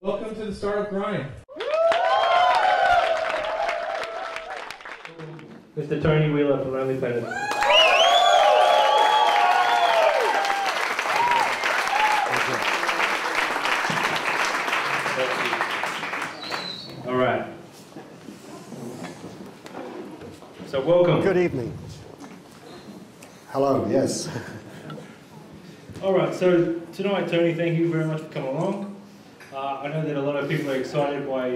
Welcome to the Startup Grind. Mr. Tony Wheeler from Lonely Planet. All right. So welcome. Good evening. Hello, yes. All right, so tonight, Tony, thank you very much for coming along. I know that a lot of people are excited by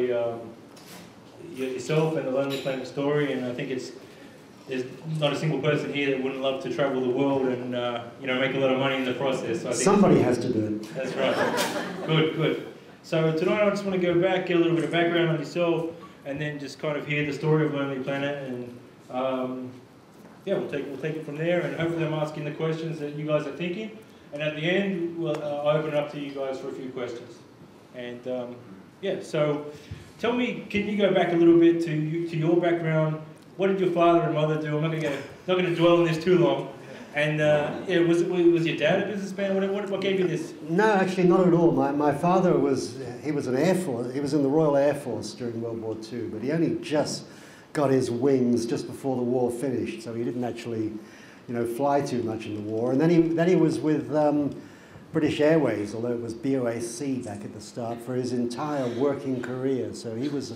yourself and the Lonely Planet story, and I think there's not a single person here that wouldn't love to travel the world and make a lot of money in the process. So I think somebody has to do it. That's right. Good. So tonight I just want to go back, get a little bit of background on yourself, and then just kind of hear the story of Lonely Planet, and we'll take it from there. And hopefully I'm asking the questions that you guys are thinking, and at the end I'll open it up to you guys for a few questions. And so tell me, can you go back a little bit to your background? What did your father and mother do? I'm not going to dwell on this too long. And was your dad a businessman? What gave you this? No, actually not at all. My father was an Air Force. He was in the Royal Air Force during World War II, but he only just got his wings just before the war finished, so he didn't actually, fly too much in the war. And then he was with British Airways, although it was BOAC back at the start, for his entire working career. So he was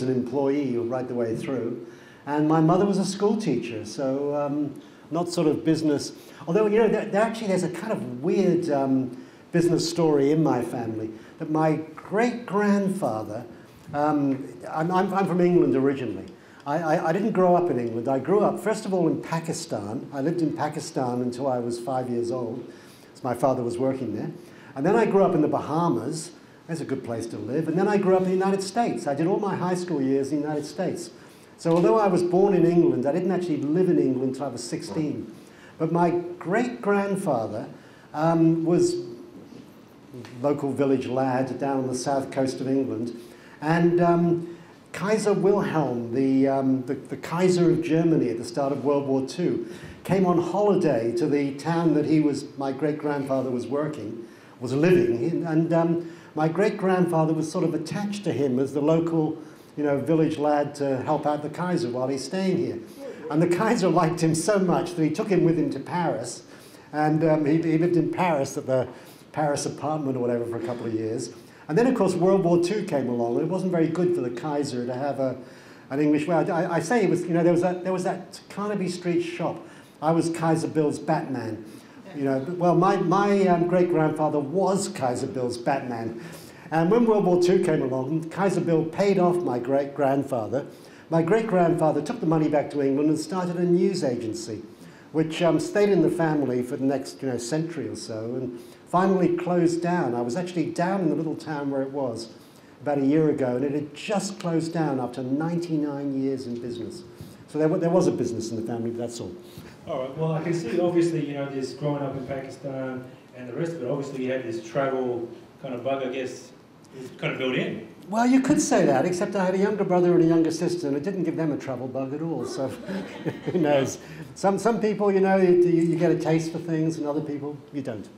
an employee right the way through. And my mother was a school teacher, so not sort of business. Although, there's a kind of weird business story in my family, that my great-grandfather, I'm from England originally. I didn't grow up in England. I grew up, first of all, in Pakistan. I lived in Pakistan until I was 5 years old. My father was working there. And then I grew up in the Bahamas. That's a good place to live. And then I grew up in the United States. I did all my high school years in the United States. So although I was born in England, I didn't actually live in England until I was 16. But my great-grandfather was a local village lad down on the south coast of England. And Kaiser Wilhelm, the Kaiser of Germany at the start of World War II, came on holiday to the town that my great-grandfather was living in, and my great-grandfather was sort of attached to him as the local, village lad to help out the Kaiser while he's staying here. And the Kaiser liked him so much that he took him with him to Paris, and he lived in Paris at the Paris apartment or whatever for a couple of years. And then, of course, World War II came along, and it wasn't very good for the Kaiser to have an English. Well, I say it was, there was that Carnaby Street shop. I was Kaiser Bill's Batman. Well, my great-grandfather was Kaiser Bill's Batman. And when World War II came along, Kaiser Bill paid off my great-grandfather. My great-grandfather took the money back to England and started a news agency, which stayed in the family for the next century or so, and finally closed down. I was actually down in the little town where it was about a year ago, and it had just closed down after 99 years in business. So there was a business in the family, that's all. All right, well, I can see, obviously, this growing up in Pakistan and the rest of it, obviously you had this travel kind of bug, I guess, is kind of built in. Well, you could say that, except I had a younger brother and a younger sister, and it didn't give them a travel bug at all, so who knows. Some people, you get a taste for things, and other people, you don't.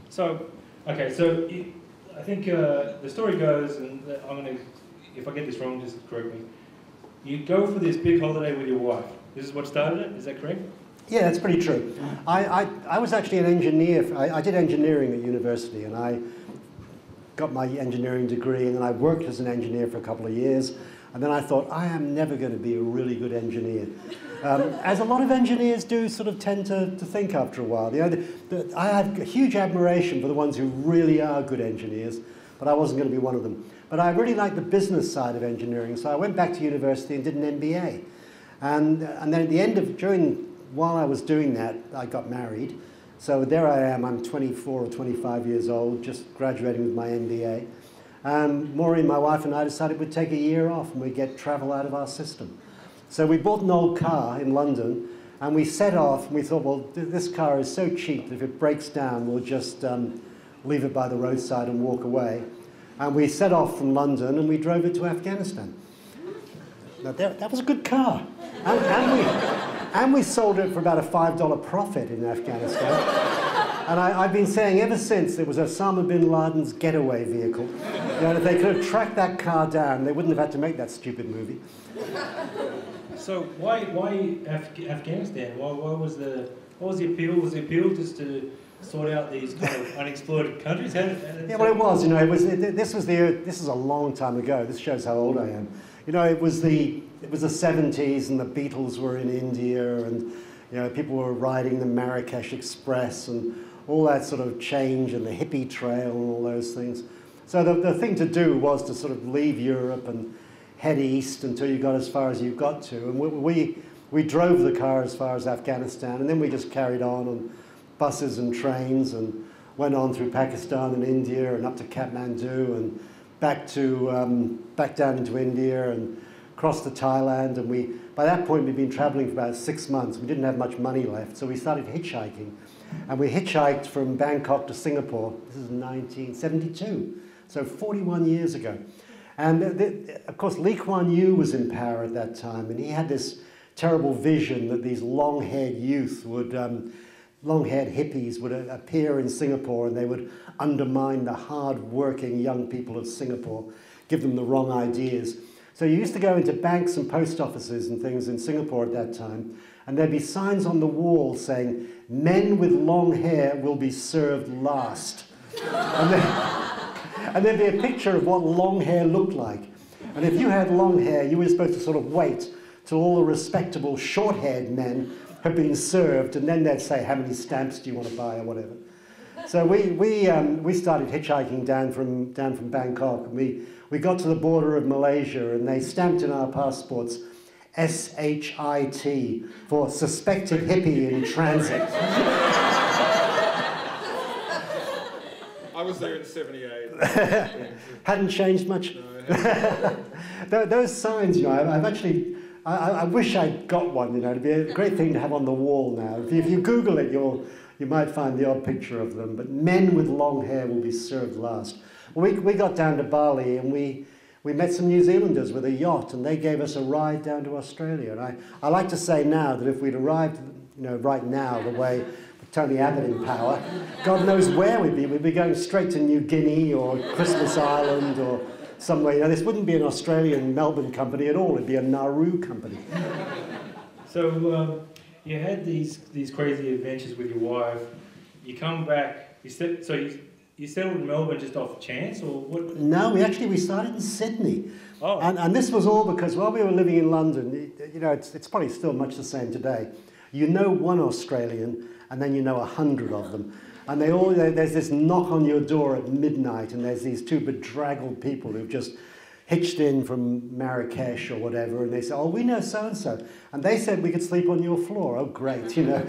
So, okay, so I think the story goes, and if I get this wrong, just correct me. You go for this big holiday with your wife. This is what started it, is that correct? Yeah, that's pretty true. I was actually an engineer. I did engineering at university, and I got my engineering degree, and then I worked as an engineer for a couple of years, and then I thought, I am never going to be a really good engineer. As a lot of engineers do sort of tend to think after a while. I have a huge admiration for the ones who really are good engineers, but I wasn't going to be one of them. But I really liked the business side of engineering, so I went back to university and did an MBA. And then at the end of, while I was doing that, I got married. So there I am, I'm 24 or 25 years old, just graduating with my MBA. Maureen, my wife, and I decided we'd take a year off and we'd get travel out of our system. So we bought an old car in London, and we set off, and we thought, well, this car is so cheap that if it breaks down, we'll just leave it by the roadside and walk away. And we set off from London, and we drove it to Afghanistan. Now, that was a good car. And we sold it for about a $5 profit in Afghanistan. And I've been saying ever since it was Osama bin Laden's getaway vehicle. You know, if they could have tracked that car down, they wouldn't have had to make that stupid movie. So why Afghanistan? What was the appeal? Was the appeal just to sort out these kind of unexplored countries? Yeah, well, it was. You know, this is a long time ago. This shows how old I am. You know, it was the 70s, and the Beatles were in India, and you know, people were riding the Marrakesh Express, and all that sort of change, and the hippie trail, and all those things. So the thing to do was to sort of leave Europe and head east until you got as far as you got to. And we drove the car as far as Afghanistan, and then we just carried on buses and trains, and went on through Pakistan and India, and up to Kathmandu, and back down into India, and across to Thailand. And by that point, we'd been traveling for about 6 months. We didn't have much money left, so we started hitchhiking. And we hitchhiked from Bangkok to Singapore. This is 1972, so 41 years ago. And of course, Lee Kuan Yew was in power at that time, and he had this terrible vision that these long-haired youth would, long-haired hippies would appear in Singapore, and they would undermine the hard-working young people of Singapore, give them the wrong ideas. So you used to go into banks and post offices and things in Singapore at that time, and there'd be signs on the wall saying, "Men with long hair will be served last." And there'd be a picture of what long hair looked like. And if you had long hair, you were supposed to sort of wait till all the respectable short-haired men had been served, and then they'd say, "How many stamps do you want to buy?" or whatever. So we started hitchhiking down from Bangkok. And we got to the border of Malaysia, and they stamped in our passports SHIT for suspected hippie in transit. I was there in '78. Hadn't changed much. No. Those signs, you know, I wish I'd got one. You know, it'd be a great thing to have on the wall now. If you Google it, you might find the odd picture of them. But men with long hair will be served last. We got down to Bali, and we met some New Zealanders with a yacht, and they gave us a ride down to Australia. And I like to say now that if we'd arrived, you know, right now, the way Tony Abbott in power, God knows where we'd be. We'd be going straight to New Guinea or Christmas Island or somewhere. You know, this wouldn't be an Australian Melbourne company at all. It'd be a Nauru company. So you had these crazy adventures with your wife. You come back. You settled in Melbourne just off chance, or what? No, we started in Sydney. Oh. And this was all because while we were living in London, you know, it's probably still much the same today. You know one Australian, and then you know 100 of them. And there's this knock on your door at midnight, and there's these two bedraggled people who've just hitched in from Marrakesh or whatever, and they say, "Oh, we know so-and-so." And they said we could sleep on your floor. Oh, great, you know,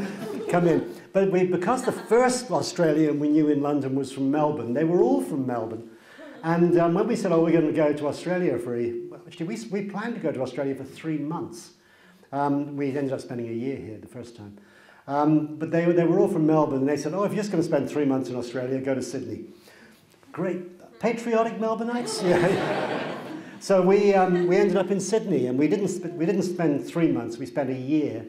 come in. But because the first Australian we knew in London was from Melbourne, they were all from Melbourne. And when we said, "Oh, we're going to go to Australia we planned to go to Australia for 3 months. We ended up spending a year here the first time. But they were all from Melbourne, and they said, "Oh, if you're just going to spend 3 months in Australia, go to Sydney." Great. Patriotic Melbourneites? Yeah. So we ended up in Sydney, and we didn't spend 3 months, we spent a year.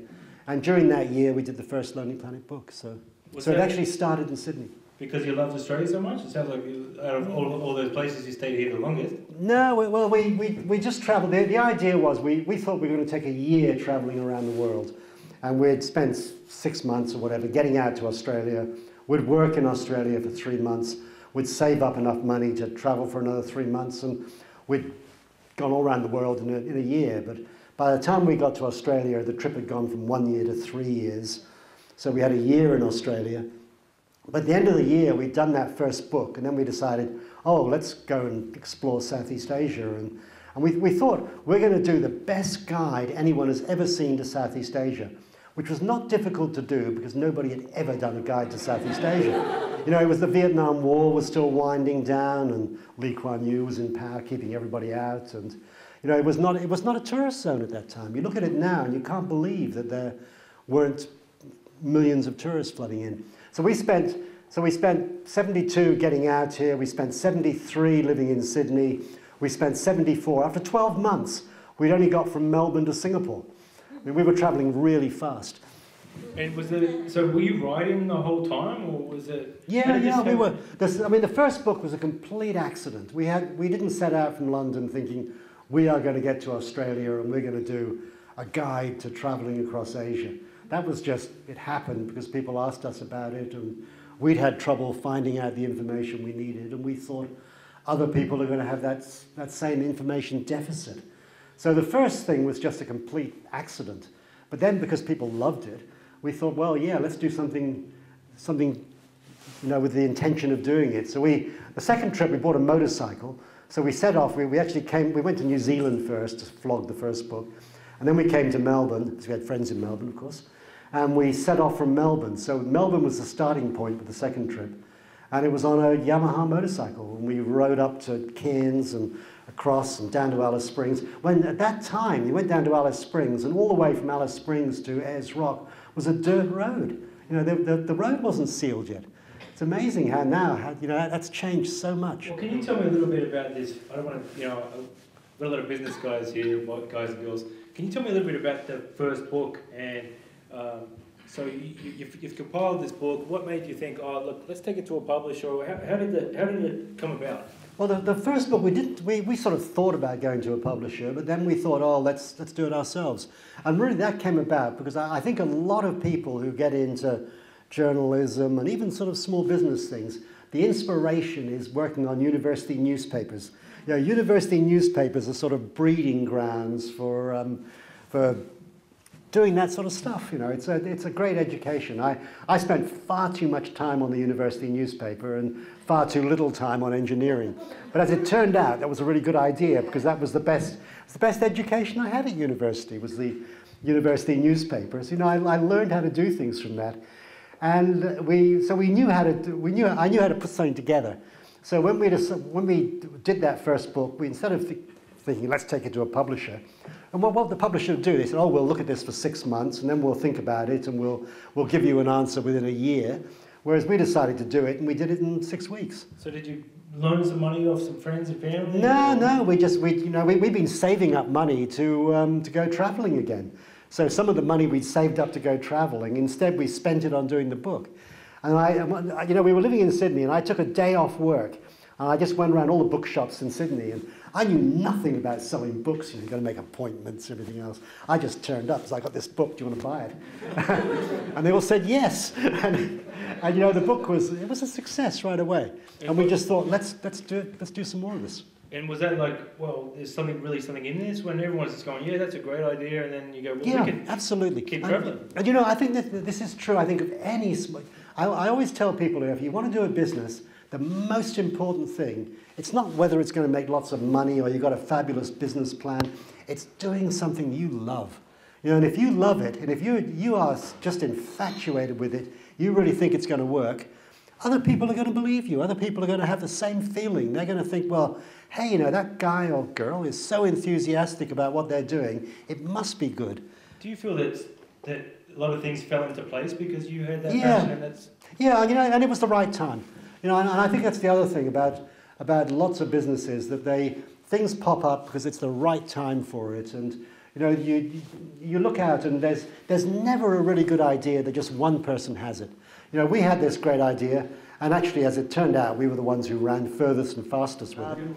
And during that year, we did the first Lonely Planet book. So it actually started in Sydney. Because you loved Australia so much? It sounds like out of all those places you stayed here the longest. No, well, we just travelled. The idea was we thought we were going to take a year travelling around the world. And we'd spent 6 months or whatever getting out to Australia. We'd work in Australia for 3 months. We'd save up enough money to travel for another 3 months. And we'd gone all around the world in a year. But by the time we got to Australia, the trip had gone from 1 year to 3 years. So we had a year in Australia. But at the end of the year, we'd done that first book, and then we decided, oh, let's go and explore Southeast Asia. And we thought, we're going to do the best guide anyone has ever seen to Southeast Asia, which was not difficult to do because nobody had ever done a guide to Southeast Asia. You know, it was the Vietnam War was still winding down, and Lee Kuan Yew was in power, keeping everybody out. And, you know, it was not a tourist zone at that time. You look at it now, and you can't believe that there weren't millions of tourists flooding in. So we spent 72 getting out here. We spent 73 living in Sydney. We spent 74. After 12 months, we'd only got from Melbourne to Singapore. I mean, we were traveling really fast. And was it, so were you writing the whole time, or was it? Yeah, we were. I mean, the first book was a complete accident. We didn't set out from London thinking we are going to get to Australia and we're going to do a guide to travelling across Asia. That was just, it happened because people asked us about it, and we'd had trouble finding out the information we needed, and we thought other people are going to have that same information deficit. So the first thing was just a complete accident. But then because people loved it, we thought, well, yeah, let's do something, with the intention of doing it. So the second trip, we bought a motorcycle. So we set off. We went to New Zealand first to flog the first book, and then we came to Melbourne because we had friends in Melbourne, of course. And we set off from Melbourne. So Melbourne was the starting point for the second trip, and it was on a Yamaha motorcycle. And we rode up to Cairns and across and down to Alice Springs. When at that time, you went down to Alice Springs, and all the way from Alice Springs to Ayers Rock was a dirt road. The road wasn't sealed yet. It's amazing how now, that's changed so much. Well, can you tell me a little bit about this? I don't want to, I've got a lot of business guys here, guys and girls. Can you tell me a little bit about the first book? And so you've compiled this book. What made you think, oh, look, let's take it to a publisher? How did it come about? Well, the first book, we sort of thought about going to a publisher, but then we thought, oh, let's do it ourselves. And really that came about because I think a lot of people who get into journalism and even sort of small business things, the inspiration is working on university newspapers. University newspapers are sort of breeding grounds for doing that sort of stuff. It's a great education. I spent far too much time on the university newspaper and far too little time on engineering. But as it turned out, that was a really good idea because that was the best education I had at university was the university newspapers. I learned how to do things from that. And I knew how to put something together. So when we did that first book, we instead of thinking, let's take it to a publisher, and what the publisher would do, they said, oh, we'll look at this for 6 months, and then we'll think about it, and we'll give you an answer within a year. Whereas we decided to do it, and we did it in 6 weeks. So did you loan some money off some friends and family? No, we've been saving up money to go travelling again. So some of the money we'd saved up to go travelling, instead we spent it on doing the book. And we were living in Sydney, and I took a day off work, and I just went around all the bookshops in Sydney, and I knew nothing about selling books. You've got to make appointments, everything else. I just turned up, so I got this book, do you want to buy it? And they all said yes. And the book was a success right away. And we just thought, let's do some more of this. And was that like, well, there's something in this when everyone's just going, yeah, that's a great idea, and then you go, well, yeah, we can absolutely keep traveling. And I think that this is true. I think of any, I always tell people if you want to do a business, the most important thing, it's not whether it's going to make lots of money or you've got a fabulous business plan. It's doing something you love. And if you love it, and if you are just infatuated with it, you really think it's going to work, other people are going to believe you. Other people are going to have the same feeling. They're going to think, well, hey, that guy or girl is so enthusiastic about what they're doing, it must be good. Do you feel that a lot of things fell into place because you had that passion? And that's... Yeah, and it was the right time. And I think that's the other thing about lots of businesses, that things pop up because it's the right time for it. And you look out and there's never a really good idea that just one person has it. We had this great idea, and actually, as it turned out, we were the ones who ran furthest and fastest with it.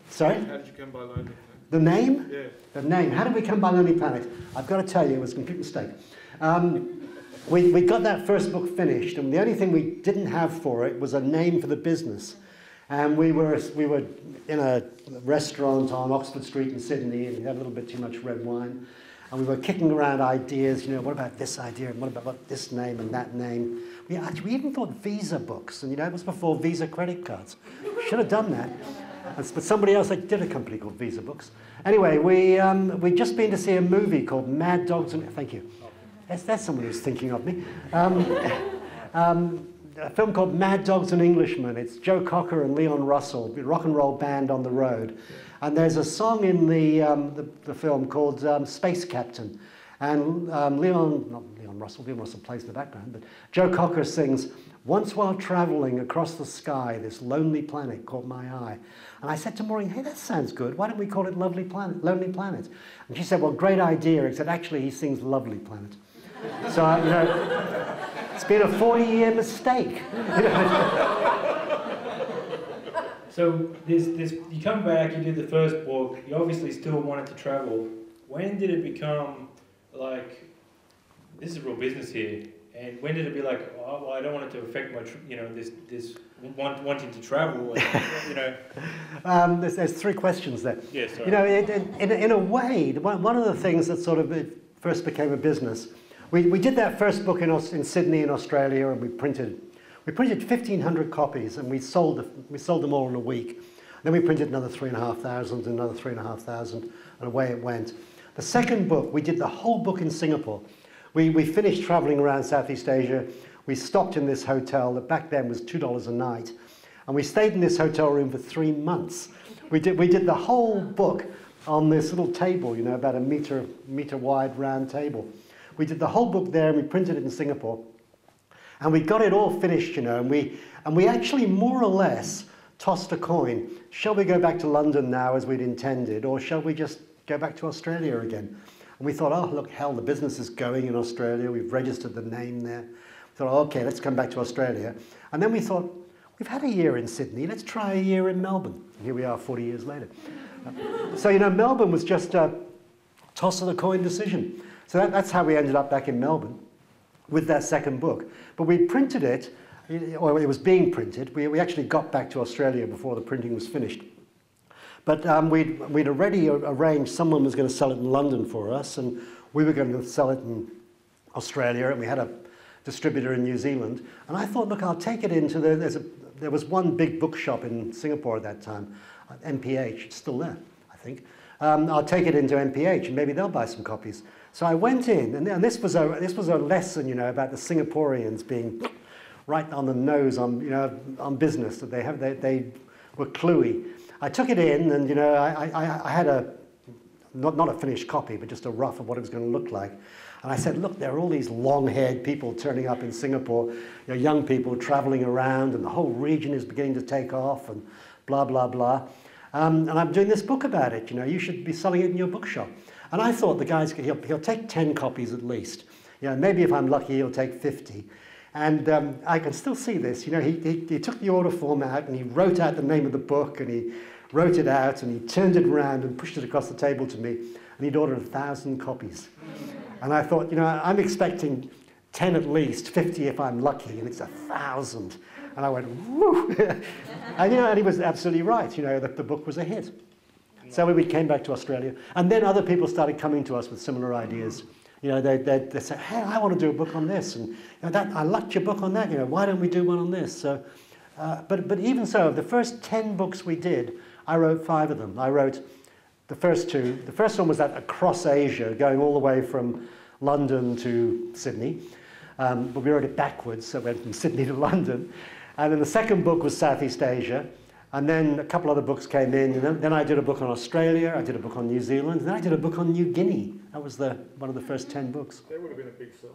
Sorry? How did you come by Lonely Planet? The name? Yeah. The name. How did we come by Lonely Planet? I've got to tell you, it was a complete mistake. We got that first book finished, and the only thing we didn't have for it was a name for the business. And we were in a restaurant on Oxford Street in Sydney, and we had a little bit too much red wine. And we were kicking around ideas, what about this idea, and what about this name and that name. We even thought Visa books, and it was before Visa credit cards. Should have done that. But somebody else did a company called Visa Books. Anyway, we'd just been to see a movie called Mad Dogs and... Thank you. That's someone who's thinking of me. A film called Mad Dogs and Englishmen. It's Joe Cocker and Leon Russell, rock and roll band on the road. And there's a song in the film called Space Captain. And Leon Russell plays in the background, but Joe Cocker sings, "Once while traveling across the sky, this lonely planet caught my eye." And I said to Maureen, hey, that sounds good. Why don't we call it Lonely Planet? And she said, well, great idea, except actually he sings Lovely Planet. So, it's been a 40-year mistake. So you come back, you did the first book, you obviously still wanted to travel. When did it become like, this is real business here? And when did it be like, oh, well, I don't want it to affect my, this wanting to travel, and, There's three questions there. Yeah, sorry. In a way, one of the things that sort of first became a business, we did that first book in Sydney in Australia, and we printed 1,500 copies, and we sold them all in a week. Then we printed another 3,500, another 3,500, and away it went. The second book, we did the whole book in Singapore. We finished traveling around Southeast Asia. We stopped in this hotel that back then was $2 a night, and we stayed in this hotel room for 3 months. We did the whole book on this little table, about a meter wide round table. We did the whole book there, and we printed it in Singapore. And we got it all finished, and we actually more or less tossed a coin. Shall we go back to London now as we'd intended, or shall we just go back to Australia again? And we thought, oh, look, hell, the business is going in Australia. We've registered the name there. We thought, okay, let's come back to Australia. And then we thought, we've had a year in Sydney. Let's try a year in Melbourne. And here we are 40 years later. So, Melbourne was just a toss of the coin decision. So that's how we ended up back in Melbourne with that second book. But we printed it, or it was being printed. We actually got back to Australia before the printing was finished. But we'd already arranged someone was going to sell it in London for us, and we were going to sell it in Australia, and we had a distributor in New Zealand. And I thought, look, I'll take it into there was one big bookshop in Singapore at that time, MPH, it's still there, I think. I'll take it into MPH, and maybe they'll buy some copies. So I went in, and this was a lesson, about the Singaporeans being right on the nose on business, that they were cluey. I took it in, and I had not a finished copy, but just a rough of what it was going to look like. And I said, look, there are all these long-haired people turning up in Singapore, young people traveling around, and the whole region is beginning to take off, and blah, blah, blah. And I'm doing this book about it. You should be selling it in your bookshop. And I thought the guy's he'll take 10 copies at least. Maybe if I'm lucky, he'll take 50. And I can still see this. He took the order form out, and he wrote out the name of the book, and he wrote it out, and he turned it around and pushed it across the table to me, and he'd ordered 1,000 copies. And I thought, I'm expecting 10 at least, 50 if I'm lucky, and it's 1,000. And I went, woo! and he was absolutely right, that the book was a hit. So we came back to Australia, and then other people started coming to us with similar ideas. They said, hey, I want to do a book on this, and I liked your book on that. Why don't we do one on this? So, but even so, the first 10 books we did, I wrote 5 of them. I wrote the first 2. The first one was that across Asia, going all the way from London to Sydney, but we wrote it backwards, so it went from Sydney to London. And then the second book was Southeast Asia. And then a couple other books came in, and then I did a book on Australia, I did a book on New Zealand, and then I did a book on New Guinea. That was one of the first 10 books. That would have been a big sell.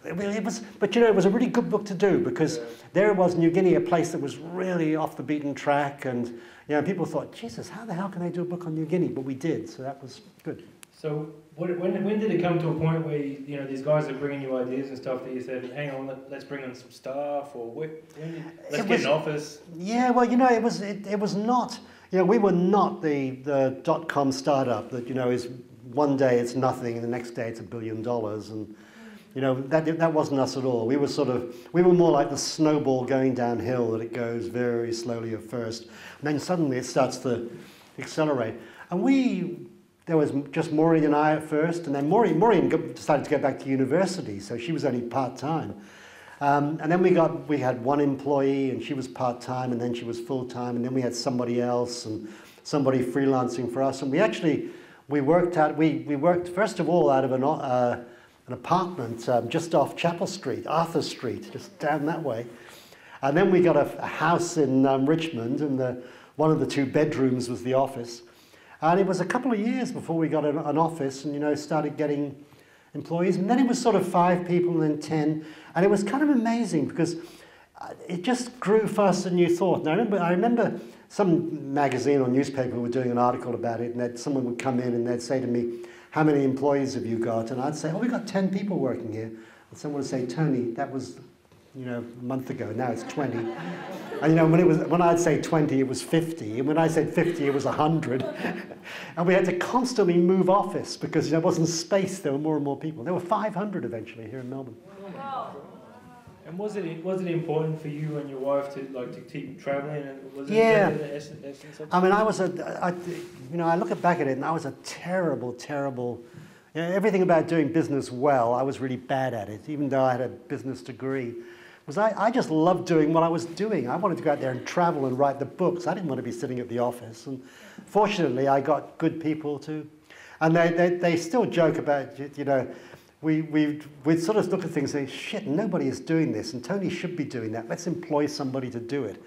It was, but it was a really good book to do, because there was New Guinea, a place that was really off the beaten track, and people thought, Jesus, how the hell can they do a book on New Guinea? But we did, so that was good. So when did it come to a point where these guys are bringing you ideas and stuff that you said, hang on, let's bring on some staff, or let's get an office? Yeah, well, it was not, we were not the .com startup that is one day it's nothing and the next day it's $1 billion, and that wasn't us at all. We were more like the snowball going downhill, that it goes very slowly at first, and then suddenly it starts to accelerate. And there was just Maureen and I at first, and then Maureen decided to go back to university, so she was only part-time. And then we had one employee, and she was part-time, and then she was full-time, and then we had somebody else, and somebody freelancing for us. And we worked first of all out of an apartment just off Chapel Street, Arthur Street, just down that way. And then we got a house in Richmond, and one of the 2 bedrooms was the office. And it was a couple of years before we got an office and, started getting employees. And then it was sort of 5 people and then 10. And it was kind of amazing because it just grew faster than you thought. And I remember some magazine or newspaper were doing an article about it, and someone would come in and they'd say to me, how many employees have you got? And I'd say, oh, we've got 10 people working here. And someone would say, Tony, that was, a month ago, now it's 20. And when I'd say 20, it was 50. And when I said 50, it was 100. And we had to constantly move office because there wasn't space. There were more and more people. There were 500 eventually here in Melbourne. Wow. And was it important for you and your wife to keep traveling? And was it the essence of it? I mean, I look back at it, and I was a terrible, terrible. Everything about doing business well, I was really bad at it, even though I had a business degree. I just loved doing what I was doing. I wanted to go out there and travel and write the books. I didn't want to be sitting at the office. And fortunately, I got good people too. And they still joke about, we sort of look at things and say, shit, nobody is doing this, and Tony should be doing that. Let's employ somebody to do it,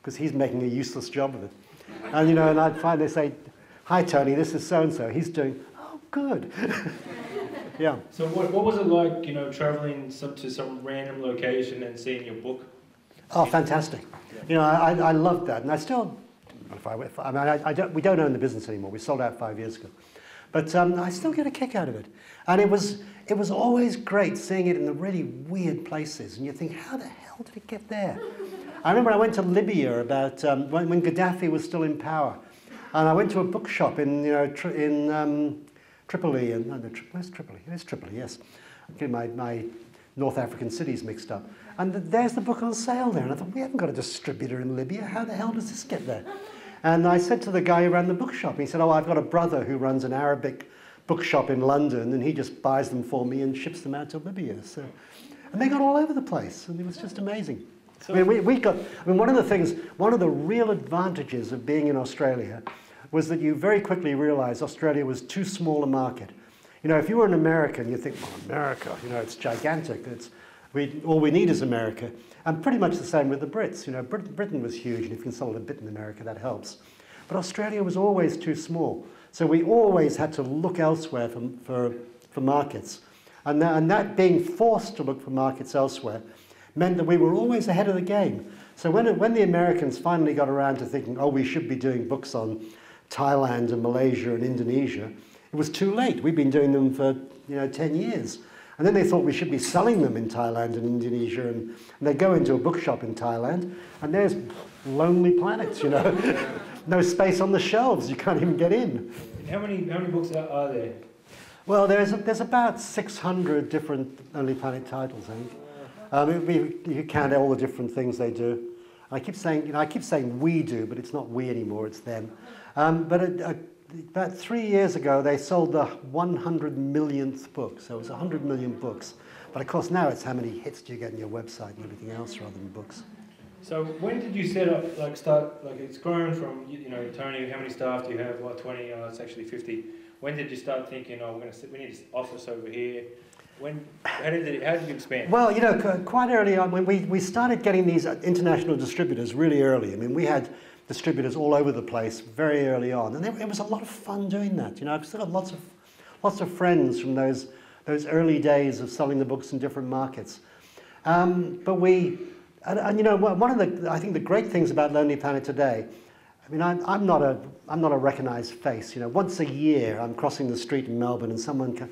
because he's making a useless job of it. And, and I'd find they say, hi, Tony, this is so-and-so. He's doing, oh, good. Yeah. So what was it like, traveling to some random location and seeing your book? Oh, fantastic. I loved that. And I still, we don't own the business anymore. We sold out 5 years ago. But I still get a kick out of it. And it was always great seeing it in the really weird places. And you think, how the hell did it get there? I remember I went to Libya about when Gaddafi was still in power. And I went to a bookshop in Tripoli. Where's Tripoli? It is Tripoli, yes. I'm getting my North African cities mixed up. And there's the book on sale there. And I thought, we haven't got a distributor in Libya. How the hell does this get there? And I said to the guy who ran the bookshop, he said, oh, I've got a brother who runs an Arabic bookshop in London, and he just buys them for me and ships them out to Libya. So, and they got all over the place, and it was just amazing. So, one of the real advantages of being in Australia was that you very quickly realized Australia was too small a market. If you were an American, you think, well, America, it's gigantic. All we need is America. And pretty much the same with the Brits. Britain was huge, and if you can sell a bit in America, that helps. But Australia was always too small. So we always had to look elsewhere for markets. And that being forced to look for markets elsewhere meant that we were always ahead of the game. So when the Americans finally got around to thinking, oh, we should be doing books on Thailand and Malaysia and Indonesia, it was too late. We'd been doing them for 10 years. And then they thought we should be selling them in Thailand and Indonesia, and they go into a bookshop in Thailand, and there's Lonely Planets, no space on the shelves, you can't even get in. How many books are there? Well, there's about 600 different Lonely Planet titles, I think. You count all the different things they do. I keep saying we do, but it's not we anymore, it's them. About 3 years ago, they sold the 100 millionth book, so it was 100 million books. But of course now it's how many hits do you get on your website and everything else rather than books. So when did you it's grown from, Tony, how many staff do you have? What, 20? It's actually 50. When did you start thinking, oh, we need an office over here? How did you expand? Well, quite early on, when we started getting these international distributors really early. I mean, we had distributors all over the place very early on, and it was a lot of fun doing that. I've still got lots of friends from those early days of selling the books in different markets. One of I think the great things about Lonely Planet today, I mean, I'm not a recognised face. Once a year I'm crossing the street in Melbourne and someone can,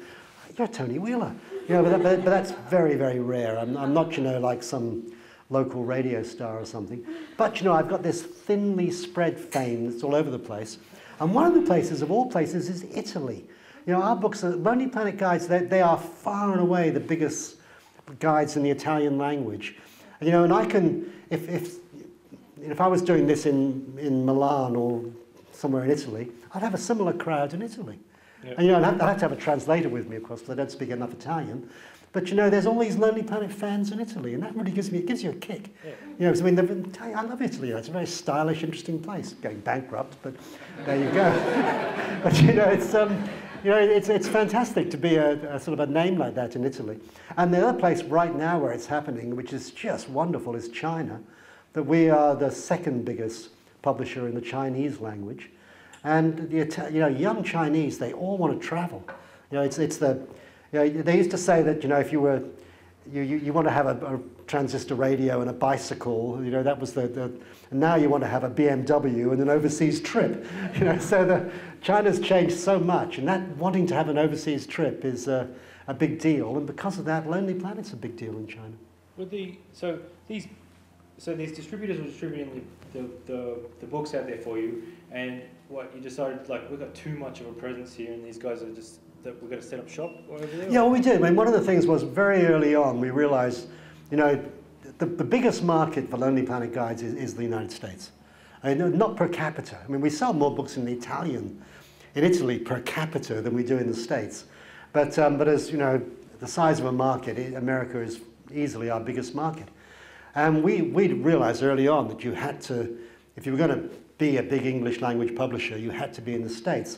you're Tony Wheeler. But that's very, very rare. I'm not, like some local radio star or something. But, I've got this thinly spread fame that's all over the place. And one of the places, of all places, is Italy. Our books, Lonely Planet guides, they are far and away the biggest guides in the Italian language. And I can, if I was doing this in Milan or somewhere in Italy, I'd have a similar crowd in Italy. Yeah. And I'd have to have a translator with me, of course, because I don't speak enough Italian. But there's all these Lonely Planet fans in Italy, and that really gives you a kick. Yeah. Because I love Italy. It's a very stylish, interesting place. Going bankrupt, but there you go. But it's fantastic to be a sort of a name like that in Italy. And the other place right now where it's happening, which is just wonderful, is China. That we are the second biggest publisher in the Chinese language, and young Chinese, they all want to travel. They used to say that if you were you want to have a transistor radio and a bicycle, you know, that was and now you want to have a BMW and an overseas trip, you know, so China's changed so much, and that wanting to have an overseas trip is a big deal, and because of that, Lonely Planet's a big deal in China. So these distributors were distributing the books out there for you, and what you decided, like, we've got too much of a presence here, and these guys are just, that we've got to set up shop over there? Yeah, well, we did. I mean, one of the things was very early on, we realized, you know, the biggest market for Lonely Planet guides is the United States. I mean, not per capita. I mean, we sell more books in Italy per capita than we do in the States. But as, you know, the size of a market, America is easily our biggest market. And we realized early on that you had to, if you were going to be a big English language publisher, you had to be in the States.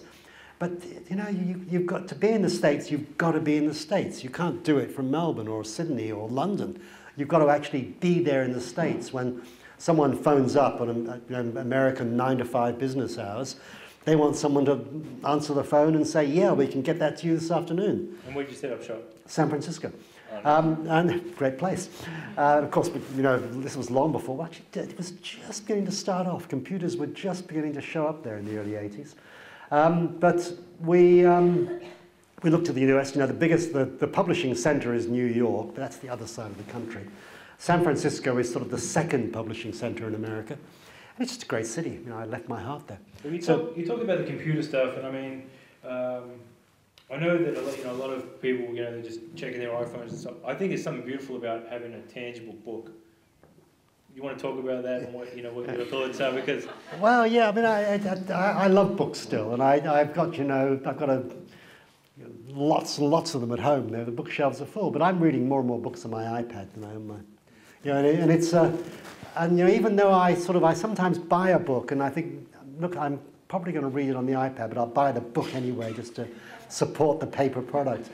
But, you know, you've got to be in the States, you've got to be in the States. You can't do it from Melbourne or Sydney or London. You've got to actually be there in the States. When someone phones up on American 9-to-5 business hours, they want someone to answer the phone and say, yeah, we can get that to you this afternoon. And where did you set up shop? San Francisco. And great place. Of course, you know, this was long before. Actually, it was just beginning to start off. Computers were just beginning to show up there in the early 80s. But we looked at the US. You know, the publishing center is New York, but that's the other side of the country. San Francisco is sort of the second publishing center in America. And it's just a great city. You know, I left my heart there. Well, you talk about the computer stuff, and I mean, I know that a lot of people, you know, they're just checking their iPhones and stuff. I think there's something beautiful about having a tangible book. You want to talk about that and what your thoughts are? Because well, yeah, I mean, I love books still, and I've got lots and lots of them at home. The bookshelves are full, but I'm reading more and more books on my iPad than I am my, you know, and it's and you know, even though I sometimes buy a book and I think, look, I'm probably going to read it on the iPad, but I'll buy the book anyway just to support the paper product.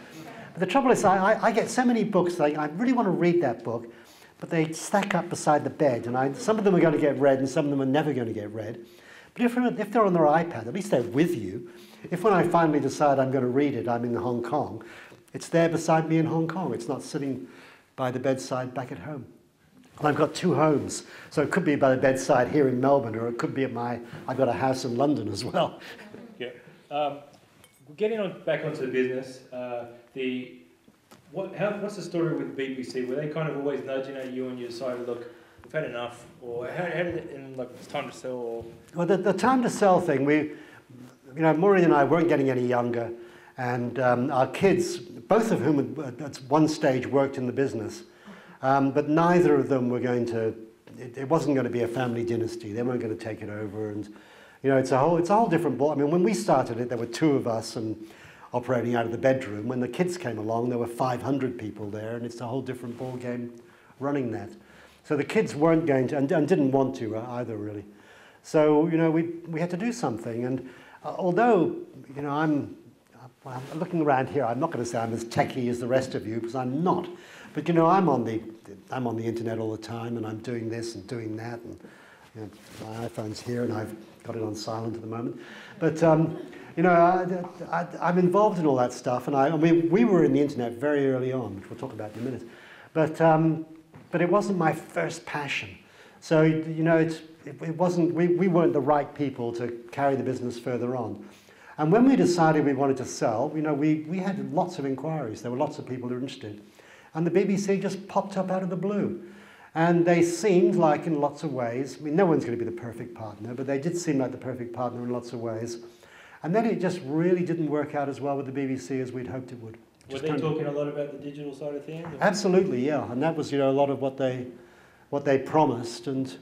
But the trouble is, I get so many books that I really want to read that book, but they stack up beside the bed, and some of them are going to get read and some of them are never going to get read. But if they're on their iPad, at least they're with you. If when I finally decide I'm going to read it, I'm in Hong Kong, it's there beside me in Hong Kong. It's not sitting by the bedside back at home. And I've got 2 homes, so it could be by the bedside here in Melbourne, or it could be I've got a house in London as well. Yeah. Getting back onto the business, what's the story with the BBC? Were they kind of always nudging at you and you decided, look, we've had enough, or how did it, like, it's time to sell? Or? Well, the time to sell thing, Maureen and I weren't getting any younger, and our kids, both of whom at one stage worked in the business, but neither of them were going to. It wasn't going to be a family dynasty. They weren't going to take it over, and you know, it's a whole different ball. I mean, when we started it, there were 2 of us and operating out of the bedroom. When the kids came along, there were 500 people there, and it's a whole different ball game running that. So the kids weren't going to, and didn't want to either, really. So, you know, we had to do something. And although, you know, I'm looking around here, I'm not going to say I'm as techie as the rest of you, because I'm not. But, you know, I'm on the internet all the time, and I'm doing this and doing that, and you know, my iPhone's here, and I've got it on silent at the moment. But you know, I'm involved in all that stuff, and we were in the internet very early on, which we'll talk about in a minute. But it wasn't my first passion. So, you know, it wasn't. We weren't the right people to carry the business further on. And when we decided we wanted to sell, you know, we had lots of inquiries. There were lots of people who were interested, and the BBC just popped up out of the blue. And they seemed like, in lots of ways, I mean, no one's going to be the perfect partner, but they did seem like the perfect partner in lots of ways. And then it just really didn't work out as well with the BBC as we'd hoped it would. Were they talking a lot about the digital side of things? Or? Absolutely, yeah. And that was, you know, a lot of what they promised. And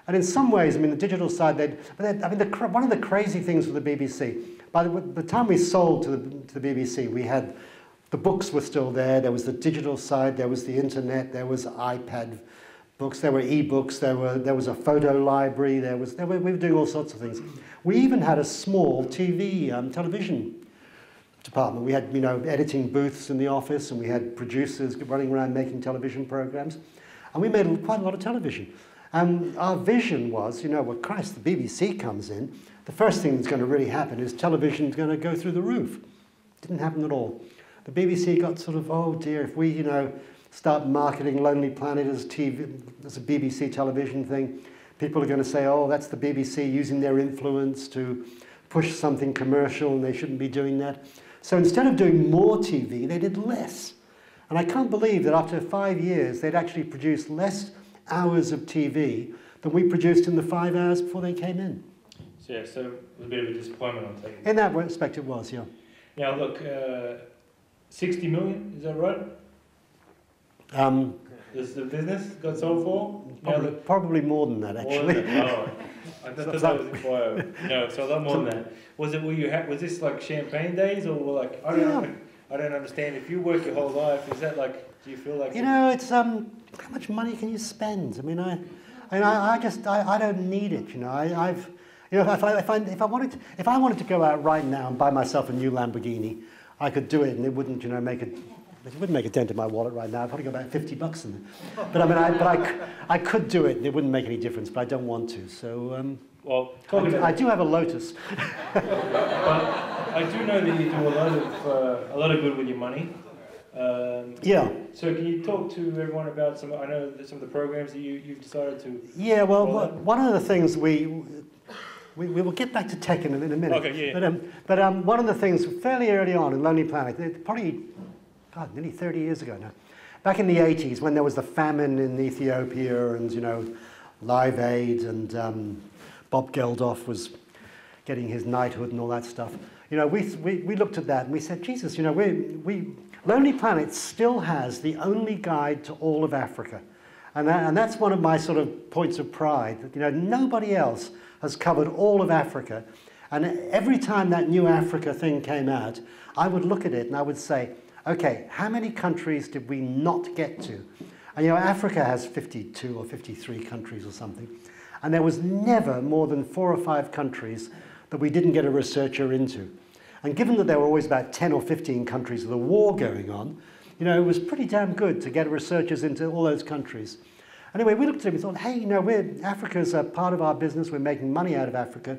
in some ways, I mean, the digital side, one of the crazy things with the BBC, by the time we sold to the BBC, we had, the books were still there. There was the digital side, there was the internet, there was iPad books, there were e-books, there was a photo library, we were doing all sorts of things. We even had a small television department. We had, you know, editing booths in the office, and we had producers running around making television programs, and we made quite a lot of television. And our vision was, you know, well, Christ, the BBC comes in, the first thing that's going to really happen is television's going to go through the roof. Didn't happen at all. The BBC got sort of, oh dear, if we, you know, start marketing Lonely Planet as TV, as a BBC television thing. People are going to say, oh, that's the BBC using their influence to push something commercial, and they shouldn't be doing that. So instead of doing more TV, they did less. And I can't believe that after 5 years, they'd actually produced less hours of TV than we produced in the 5 hours before they came in. So yeah, so it was a bit of a disappointment on taking. In that respect, it was, yeah. Now look, 60 million, is that right? Is the business got sold for? Probably more than that, actually. More than that. Oh, I thought that was quite. No, so a lot more than that. Was it? Was this like champagne days, or like I don't understand. If you work your whole life, is that like? Do you feel like? You know, it's how much money can you spend? I mean, I don't need it. You know, I've. You know, if I wanted to go out right now and buy myself a new Lamborghini, I could do it, and it wouldn't, you know, it wouldn't make a dent in my wallet right now. I'd probably got about $50 in it. But I mean, I could do it, and it wouldn't make any difference. But I don't want to. So, well, I do have a Lotus. But I do know that you do a lot of good with your money. Yeah. So can you talk to everyone about some of the programs that you've decided to? Yeah. Well, one of the things we will get back to tech in a minute. Okay, yeah. But one of the things fairly early on in Lonely Planet, probably, God, nearly 30 years ago now, back in the 80s when there was the famine in Ethiopia and, you know, Live Aid and Bob Geldof was getting his knighthood and all that stuff. You know, we looked at that and we said, Jesus, you know, Lonely Planet still has the only guide to all of Africa. And that's one of my sort of points of pride. That, you know, nobody else has covered all of Africa. And every time that new Africa thing came out, I would look at it and I would say, okay, how many countries did we not get to? And you know, Africa has 52 or 53 countries or something. And there was never more than 4 or 5 countries that we didn't get a researcher into. And given that there were always about 10 or 15 countries with a war going on, you know, it was pretty damn good to get researchers into all those countries. Anyway, we looked at it and thought, hey, you know, Africa's a part of our business. We're making money out of Africa.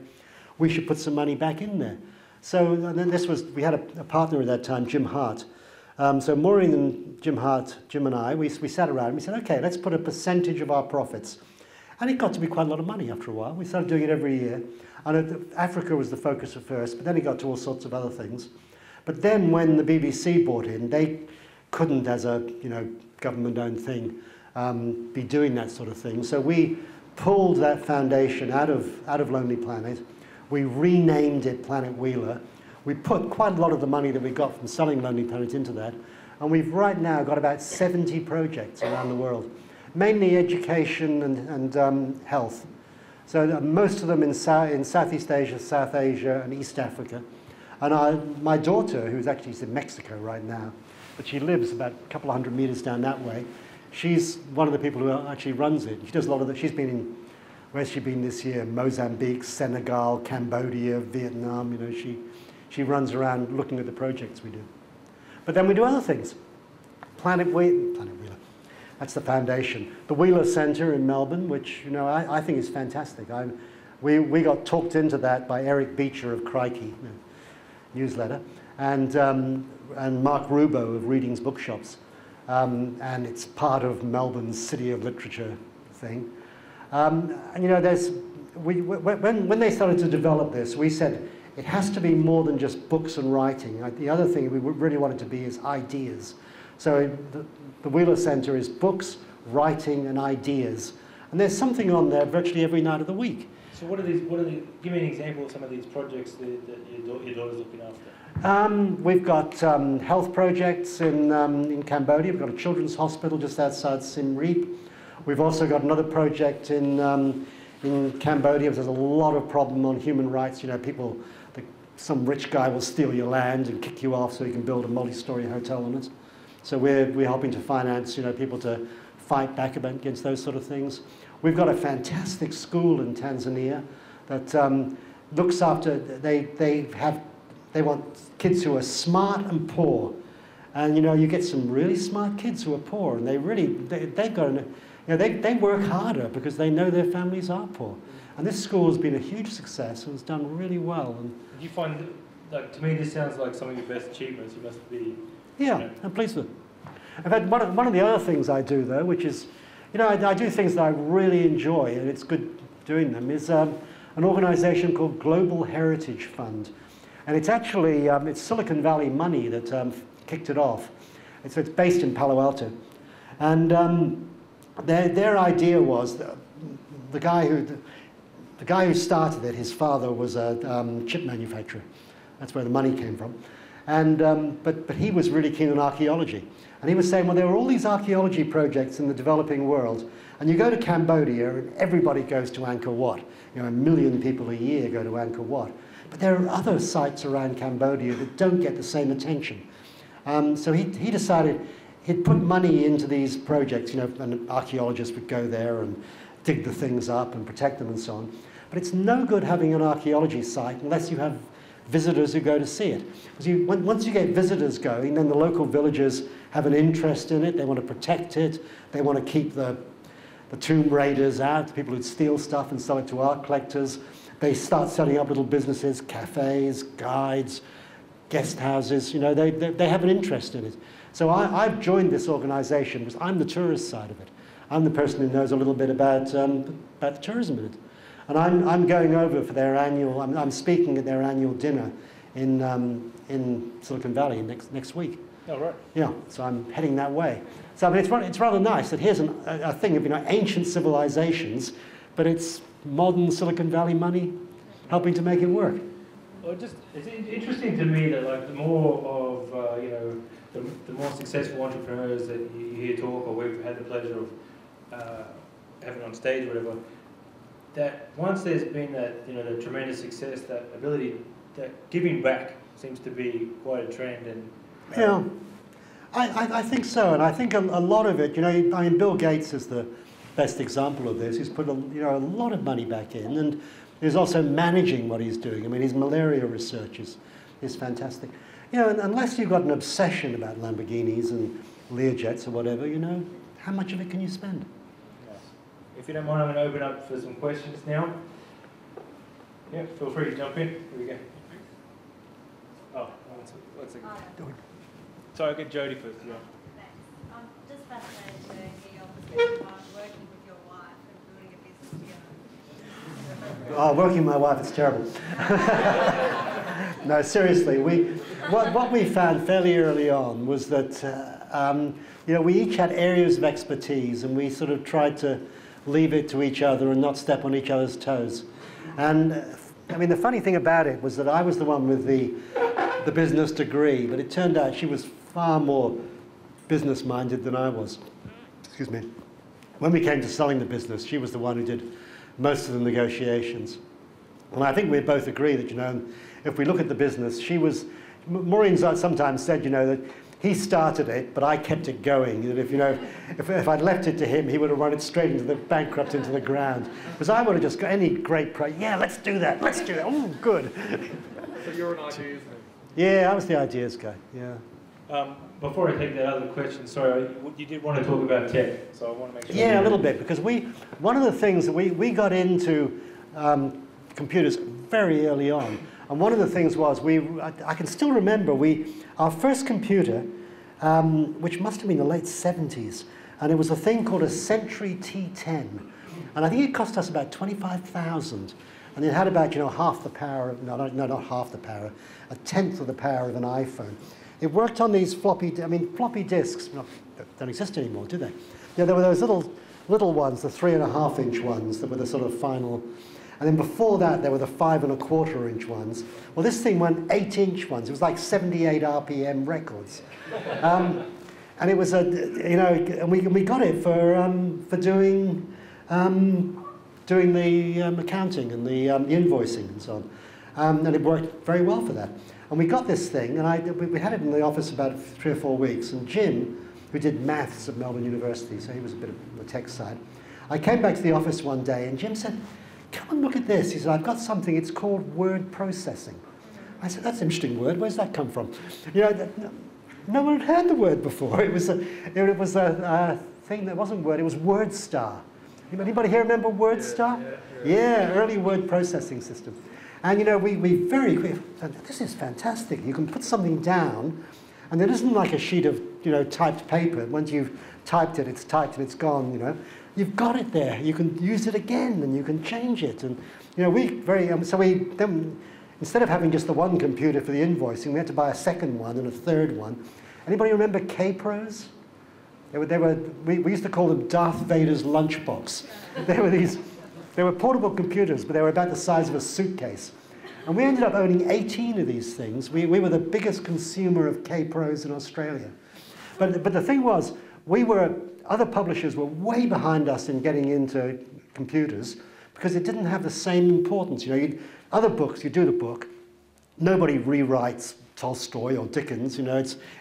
We should put some money back in there. So and then we had a partner at that time, Jim Hart. So Maureen and Jim Hart, Jim and I, we sat around and we said, okay, let's put a percentage of our profits. And it got to be quite a lot of money after a while. We started doing it every year. And Africa was the focus at first, but then it got to all sorts of other things. But then when the BBC bought in, they couldn't, as a government-owned thing, be doing that sort of thing. So we pulled that foundation out of Lonely Planet. We renamed it Planet Wheeler. We put quite a lot of the money that we got from selling Lonely Planet into that. And we've right now got about 70 projects around the world, mainly education and health. So most of them in Southeast Asia, South Asia, and East Africa. And my daughter, who's actually in Mexico right now, but she lives about a couple of hundred meters down that way, she's one of the people who actually runs it. She does a lot of that. She's been in, where's she been this year? Mozambique, Senegal, Cambodia, Vietnam. You know, she runs around looking at the projects we do. But then we do other things. Planet Wheeler. That's the foundation. The Wheeler Centre in Melbourne, which, you know, I think is fantastic. We got talked into that by Eric Beecher of Crikey newsletter, and Mark Rubo of Readings Bookshops. And it's part of Melbourne's City of Literature thing. And you know, when they started to develop this, we said it has to be more than just books and writing. The other thing we really want it to be is ideas. So the Wheeler Centre is books, writing, and ideas. And there's something on there virtually every night of the week. So what are these? Give me an example of some of these projects that your daughter's looking after. We've got health projects in Cambodia. We've got a children's hospital just outside Siem Reap. We've also got another project in Cambodia. There's a lot of problem on human rights. You know, some rich guy will steal your land and kick you off so he can build a multi-story hotel on it. So we're helping to finance, you know, people to fight back against those sort of things. We've got a fantastic school in Tanzania that looks after. They want kids who are smart and poor, and you know, you get some really smart kids who are poor, and they've got they work harder because they know their families are poor. And this school has been a huge success and has done really well. And do you find, like, to me, this sounds like some of your best achievements. You must be. Yeah, I'm pleased with it. In fact, one of the other things I do, though, which is, you know, I do things that I really enjoy, and it's good doing them, is an organization called Global Heritage Fund. And it's actually, it's Silicon Valley money that kicked it off. It's based in Palo Alto. And their idea was that the guy who started it, his father was a chip manufacturer. That's where the money came from. And, but he was really keen on archaeology. And he was saying, well, there are all these archaeology projects in the developing world, and you go to Cambodia and everybody goes to Angkor Wat. You know, 1 million people a year go to Angkor Wat. But there are other sites around Cambodia that don't get the same attention. So he decided he'd put money into these projects, you know, and archaeologists would go there and dig the things up and protect them and so on. But it's no good having an archaeology site unless you have visitors who go to see it. Because once you get visitors going, then the local villagers have an interest in it, they want to protect it, they want to keep the tomb raiders out, the people who steal stuff and sell it to art collectors. They start setting up little businesses, cafes, guides, guest houses, you know, they have an interest in it. So I've joined this organization because I'm the tourist side of it. I'm the person who knows a little bit about the tourism in it. And I'm going over for their annual, I'm speaking at their annual dinner in Silicon Valley next week. Oh, right. Yeah, so I'm heading that way. So I mean, it's rather nice that here's a thing of, you know, ancient civilizations, but it's modern Silicon Valley money helping to make it work. Well, it's interesting to me that, like, the more of, you know, the more successful entrepreneurs that you hear talk, or we've had the pleasure of having on stage, or whatever, that once there's been that, you know, the tremendous success, that ability, that giving back seems to be quite a trend. And yeah, I think so, and I think a lot of it, you know, I mean, Bill Gates is the best example of this. He's put a lot of money back in, and he's also managing what he's doing. I mean, his malaria research is fantastic. You know, unless you've got an obsession about Lamborghinis and Learjets or whatever, you know, how much of it can you spend? Yes. If you don't mind, I'm going to open up for some questions now. Yeah, feel free to jump in. Here we go. Oh, one second. Sorry, I'll get Jodie first. Yeah. Thanks. I'm just fascinated to hear your perspective on working with your wife and building a business together. Oh, working with my wife, it's terrible. No, seriously, what we found fairly early on was that you know, we each had areas of expertise, and we sort of tried to leave it to each other and not step on each other's toes. And I mean, the funny thing about it was that I was the one with the business degree, but it turned out she was far more business-minded than I was. Excuse me. When we came to selling the business, she was the one who did most of the negotiations. And I think we both agree that, you know, if we look at the business, Maureen sometimes said, you know, that he started it, but I kept it going. That if, you know, if I'd left it to him, he would have run it straight into the bankrupt into the ground. Because I would have just got any great project. Yeah, let's do that. Let's do that. Oh, good. So you're an ideas man? Yeah, I was the ideas guy. Yeah. Before I take that other question, sorry, you did want to talk about tech, so I want to make sure. Yeah, a little bit, because one of the things that we got into computers very early on, and one of the things was I can still remember our first computer, which must have been the late 70s, and it was a thing called a Century T10, and I think it cost us about 25,000, and it had about, you know, half the power of, no, not half the power, a tenth of the power of an iPhone. It worked on these floppy disks. Don't exist anymore, do they? Yeah, there were those little ones, the 3.5-inch ones that were the sort of final. And then before that, there were the 5.25-inch ones. Well, this thing went 8-inch ones. It was like 78 RPM records. And it was you know, and we got it for doing the accounting and the invoicing and so on. And it worked very well for that. And we got this thing, and we had it in the office about 3 or 4 weeks. And Jim, who did maths at Melbourne University, so he was a bit of the tech side, I came back to the office one day, and Jim said, "Come and look at this." He said, "I've got something, it's called word processing." I said, "That's an interesting word. Where's that come from?" You know, no one had heard the word before. It was a thing that wasn't word, it was WordStar. Anybody here remember WordStar? Yeah, early word processing system. And, you know, we very quickly, this is fantastic. You can put something down, and it isn't like a sheet of typed paper. Once you've typed it, it's typed and it's gone, You've got it there. You can use it again and you can change it. And, then instead of having just the one computer for the invoicing, we had to buy a second one and a third one. Anybody remember K-Pros? We used to call them Darth Vader's lunchbox. They were portable computers, but they were about the size of a suitcase. And we ended up owning 18 of these things. We were the biggest consumer of K-Pros in Australia. But the thing was, other publishers were way behind us in getting into computers because it didn't have the same importance. Other books, you do the book, nobody rewrites Tolstoy or Dickens,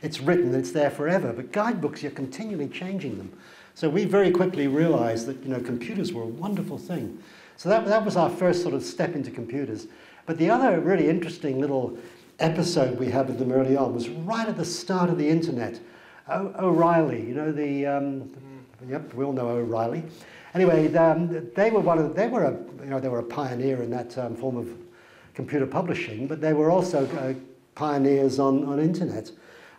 it's written and it's there forever. But guidebooks, you're continually changing them. So we very quickly realized that, computers were a wonderful thing. So that was our first sort of step into computers. But the other really interesting little episode we had with them early on was right at the start of the internet. O'Reilly, yep, we all know O'Reilly. Anyway, they were a pioneer in that form of computer publishing, but they were also pioneers on internet.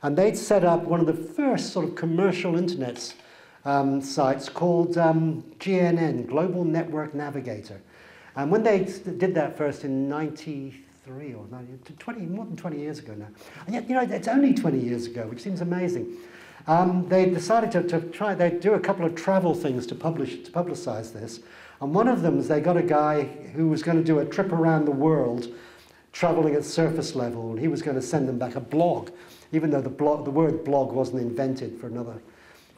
And they'd set up one of the first sort of commercial internet sites called GNN, Global Network Navigator. And when they did that first in 93 or 20, more than 20 years ago now. And yet, it's only 20 years ago, which seems amazing. They decided they'd do a couple of travel things to publicize this. And one of them is they got a guy who was going to do a trip around the world, traveling at surface level, and he was going to send them back a blog, even though the word blog wasn't invented for another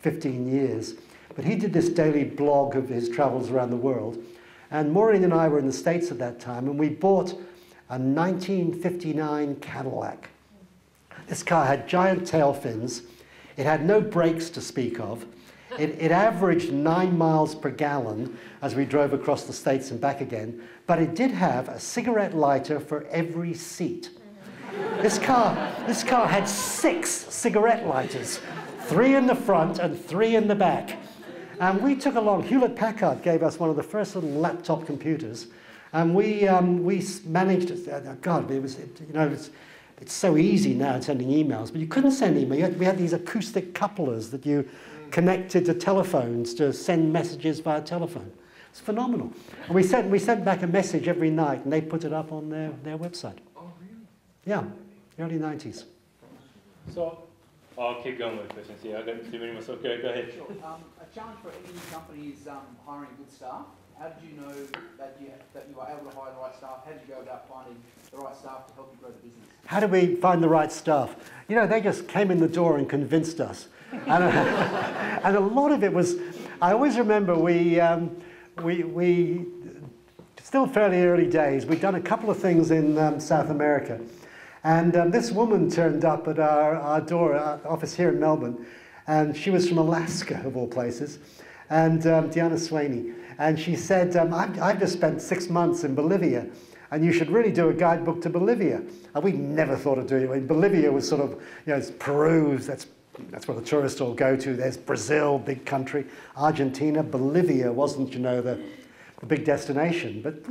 15 years. But he did this daily blog of his travels around the world. And Maureen and I were in the States at that time, and we bought a 1959 Cadillac. This car had giant tail fins. It had no brakes to speak of. It averaged 9 miles per gallon as we drove across the States and back again, but it did have a cigarette lighter for every seat. This car had 6 cigarette lighters, 3 in the front and 3 in the back. And we took along, Hewlett-Packard gave us one of the first little laptop computers, and we managed, it's so easy now sending emails, but you couldn't send email. We had these acoustic couplers that you connected to telephones to send messages via telephone. It's phenomenal. And we sent back a message every night, and they put it up on their website. Oh, really? Yeah, early 90s. So, I'll keep going with questions here. I got too many myself. Go ahead. Sure. A challenge for any company is hiring good staff. How did you know that you were able to hire the right staff? How did you go about finding the right staff to help you grow the business? How did we find the right staff? They just came in the door and convinced us. And a lot of it was, I always remember we still fairly early days, we'd done a couple of things in South America. And this woman turned up at our door, our office here in Melbourne, and she was from Alaska, of all places, and Diana Swaney. And she said, I've just spent 6 months in Bolivia, and you should really do a guidebook to Bolivia. And we never thought of doing it. Bolivia was sort of, it's Peru, that's where the tourists all go to. There's Brazil, big country. Argentina, Bolivia wasn't, the big destination. But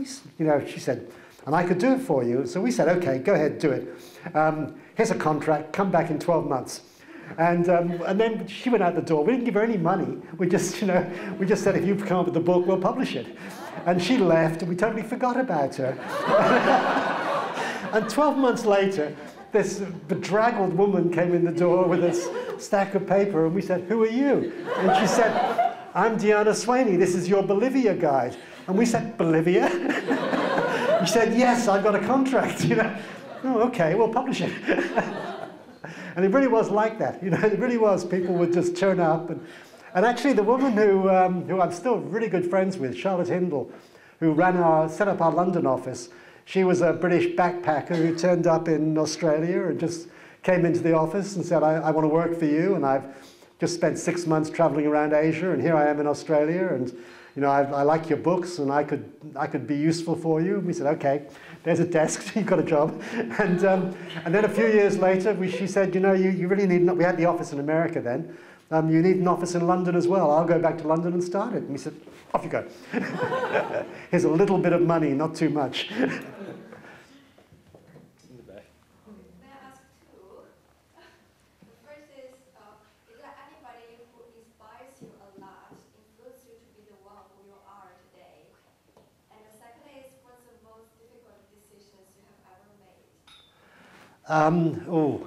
she said, and I could do it for you. So we said, okay, go ahead, do it. Here's a contract, come back in 12 months. And then she went out the door. We didn't give her any money. We just said, if you come up with the book, we'll publish it. And she left, and we totally forgot about her. And 12 months later, this bedraggled woman came in the door with this stack of paper, and we said, who are you? And she said, I'm Diana Swaney. This is your Bolivia guide. And we said, Bolivia? She said, yes, I've got a contract. Oh, okay, we'll publish it. And it really was like that. It really was. People would just turn up. And actually, the woman who I'm still really good friends with, Charlotte Hindle, who set up our London office, she was a British backpacker who turned up in Australia and just came into the office and said, I want to work for you, and I've just spent 6 months traveling around Asia, and here I am in Australia, and I like your books, and I could be useful for you. And we said, okay, there's a desk, you've got a job. And then a few years later, she said, you really need, we had the office in America then, you need an office in London as well. I'll go back to London and start it. And we said, off you go. Here's a little bit of money, not too much. May I ask two? The first is The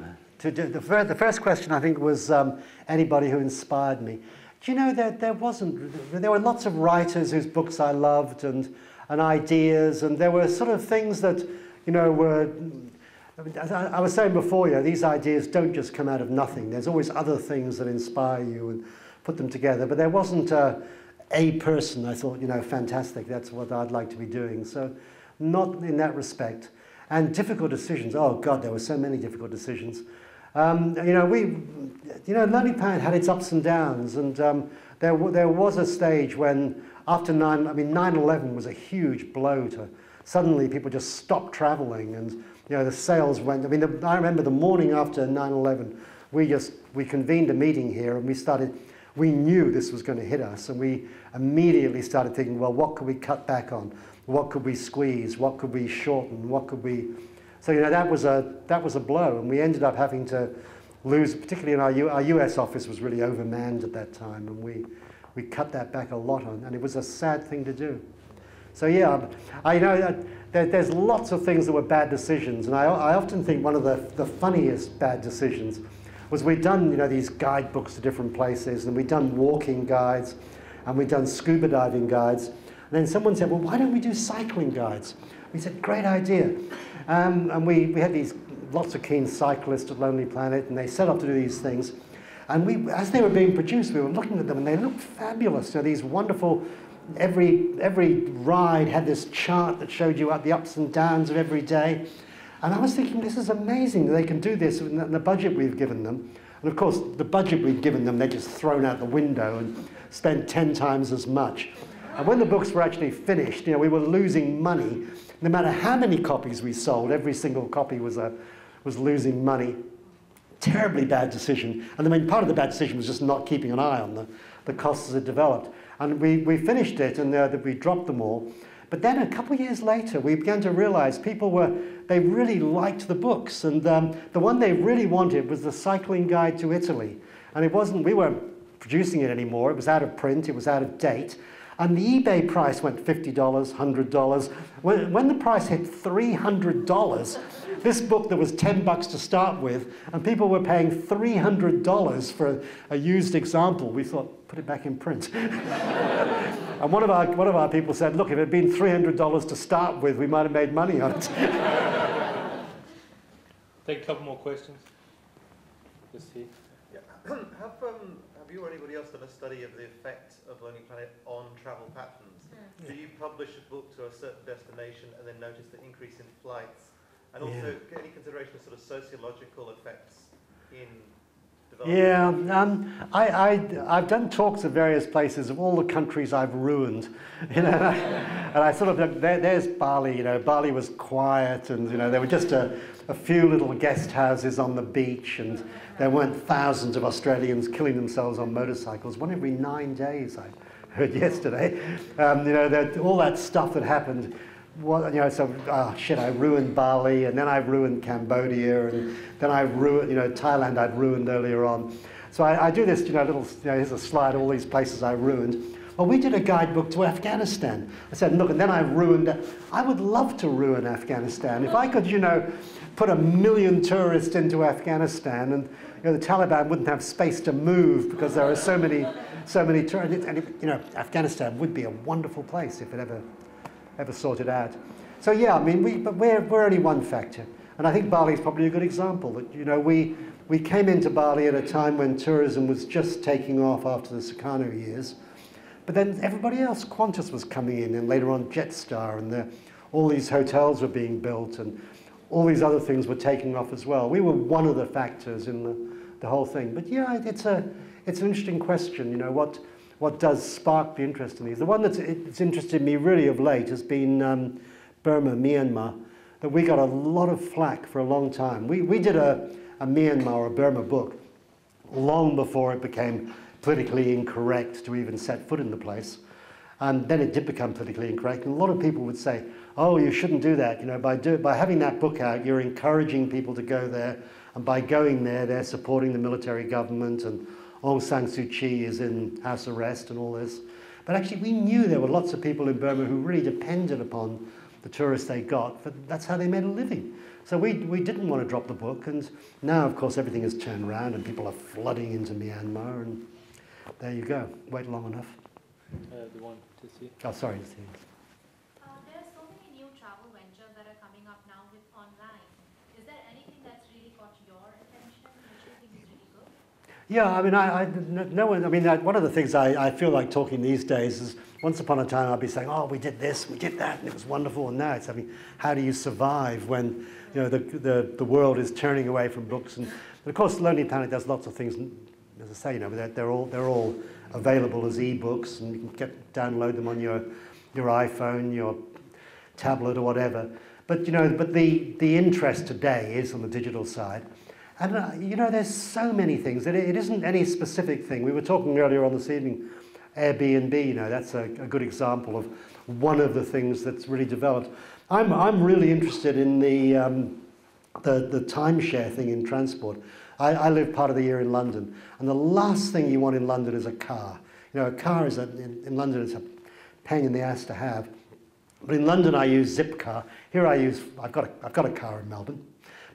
first question I think was anybody who inspired me. Do you know that there were lots of writers whose books I loved and ideas, and there were sort of things that, you know, were, as I was saying before, you know, these ideas don't just come out of nothing. There's always other things that inspire you and put them together, but there wasn't a person I thought, you know, fantastic, that's what I'd like to be doing. So not in that respect. And difficult decisions, oh God, there were so many difficult decisions. Lonely Planet had its ups and downs, and there was a stage when, after 9/11 was a huge blow to, suddenly people just stopped traveling, and you know, the sales went, I remember the morning after 9/11, we convened a meeting here, and we knew this was going to hit us, and we immediately started thinking, well, what could we cut back on? What could we squeeze? What could we shorten? What could we... So, you know, that was a blow, and we ended up having to lose, particularly in our US office was really overmanned at that time, and we cut that back a lot on, and it was a sad thing to do. So yeah, I know there's lots of things that were bad decisions, and I often think one of the funniest bad decisions was we'd done, you know, these guidebooks to different places, and we'd done walking guides, and we'd done scuba diving guides, and then someone said, well, why don't we do cycling guides? We said, great idea. And we had lots of keen cyclists at Lonely Planet, and they set off to do these things. And as they were being produced, we were looking at them, and they looked fabulous. You know, these wonderful, every ride had this chart that showed you the ups and downs of every day. And I was thinking, this is amazing that they can do this in the budget we've given them. And of course, the budget we've given them, they just thrown out the window and spent 10 times as much. And when the books were actually finished, you know, we were losing money. No matter how many copies we sold, every single copy was losing money. Terribly bad decision. And I mean, part of the bad decision was just not keeping an eye on the costs as it developed. And we finished it, and we dropped them all. But then a couple of years later, we began to realize they really liked the books. And the one they really wanted was the cycling guide to Italy. And we weren't producing it anymore. It was out of print, it was out of date. And the eBay price went $50, $100. When the price hit $300, this book that was $10 to start with, and people were paying $300 for a used example, we thought, put it back in print. And one of our people said, look, if it had been $300 to start with, we might have made money on it. Take a couple more questions. Just here. Yeah. Have you or anybody else done a study of the effect of Lonely Planet on travel patterns? Do you publish a book to a certain destination and then notice the increase in flights? And also, any consideration of sort of sociological effects in development? Yeah, I've done talks at various places of all the countries I've ruined, you know, and I sort of, there's Bali, you know, Bali was quiet, and, you know, there were just a few little guest houses on the beach, and there weren't thousands of Australians killing themselves on motorcycles, one every 9 days, I heard yesterday. You know, all that stuff that happened. Well, you know, so I ruined Bali, and then I ruined Cambodia, and then I ruined, you know, Thailand I'd ruined earlier on. So I do this, you know, here's a slide, all these places I ruined. Well, we did a guidebook to Afghanistan. I said, look, and then I would love to ruin Afghanistan. If I could, you know, put 1 million tourists into Afghanistan, and, you know, the Taliban wouldn't have space to move because there are so many tourists, and you know, Afghanistan would be a wonderful place if it ever sorted out. So yeah, I mean, we're only one factor, and I think Bali is probably a good example. That, you know, we came into Bali at a time when tourism was just taking off after the Sukarno years, but then everybody else, Qantas was coming in, and later on Jetstar, and all these hotels were being built, and all these other things were taking off as well. We were one of the factors in the whole thing. But yeah, it's an interesting question. You know, what does spark the interest in these? The one it's interested me really of late has been Burma, Myanmar, that we got a lot of flack for a long time. We did a Myanmar or Burma book long before it became politically incorrect to even set foot in the place. And then it did become politically incorrect. And a lot of people would say, oh, you shouldn't do that. You know, by having that book out, you're encouraging people to go there. And by going there, they're supporting the military government, and Aung San Suu Kyi is in house arrest and all this. But actually, we knew there were lots of people in Burma who really depended upon the tourists they got. But that's how they made a living. So we didn't want to drop the book, and now, of course, everything has turned around and people are flooding into Myanmar, and there you go. Wait long enough. The one to see. Oh, sorry. To see. There are so many new travel ventures that are coming up now with online. Is there anything that's really caught your attention, which you think is really good? Yeah, I mean, one of the things I feel like talking these days is once upon a time I'd be saying, oh, we did this, we did that, and it was wonderful, and now it's, I mean, how do you survive when, you know, the world is turning away from books? And of course, Lonely Planet does lots of things, as I say, you know, they're all available as e-books, and you can download them on your iPhone, your tablet, or whatever. But you know, the interest today is on the digital side. And you know, there's so many things. It isn't any specific thing. We were talking earlier on this evening, Airbnb. You know, that's a good example of one of the things that's really developed. I'm really interested in the timeshare thing in transport. I live part of the year in London, and the last thing you want in London is a car. You know, a car is in London it's a pain in the ass to have. But in London I use Zipcar. Here I've got a car in Melbourne.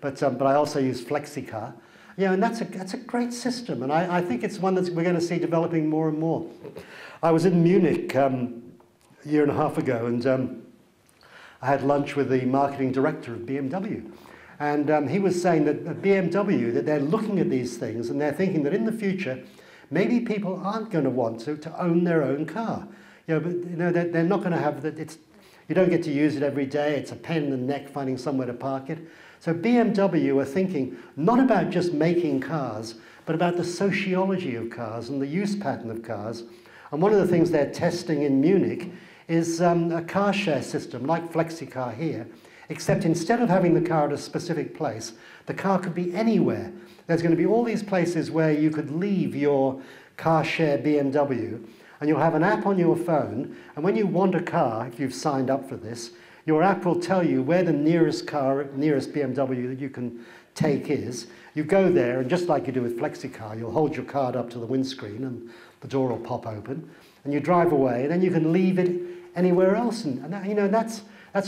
But I also use FlexiCar. You know, and that's a great system, and I think it's one that we're going to see developing more and more. I was in Munich a year and a half ago, and I had lunch with the marketing director of BMW. And he was saying that at BMW, that they're looking at these things, and they're thinking that in the future, maybe people aren't going to want to own their own car. You know, but you know, they're not going to have that. You don't get to use it every day. It's a pain in the neck finding somewhere to park it. So BMW are thinking not about just making cars, but about the sociology of cars and the use pattern of cars. And one of the things they're testing in Munich is a car share system like FlexiCar here, except instead of having the car at a specific place, the car could be anywhere. There's going to be all these places where you could leave your car share BMW, and you'll have an app on your phone, and when you want a car, if you've signed up for this, your app will tell you where the nearest BMW that you can take is. You go there, and just like you do with FlexiCar, you'll hold your card up to the windscreen, and the door will pop open, and you drive away, and then you can leave it anywhere else. And that, you know, that's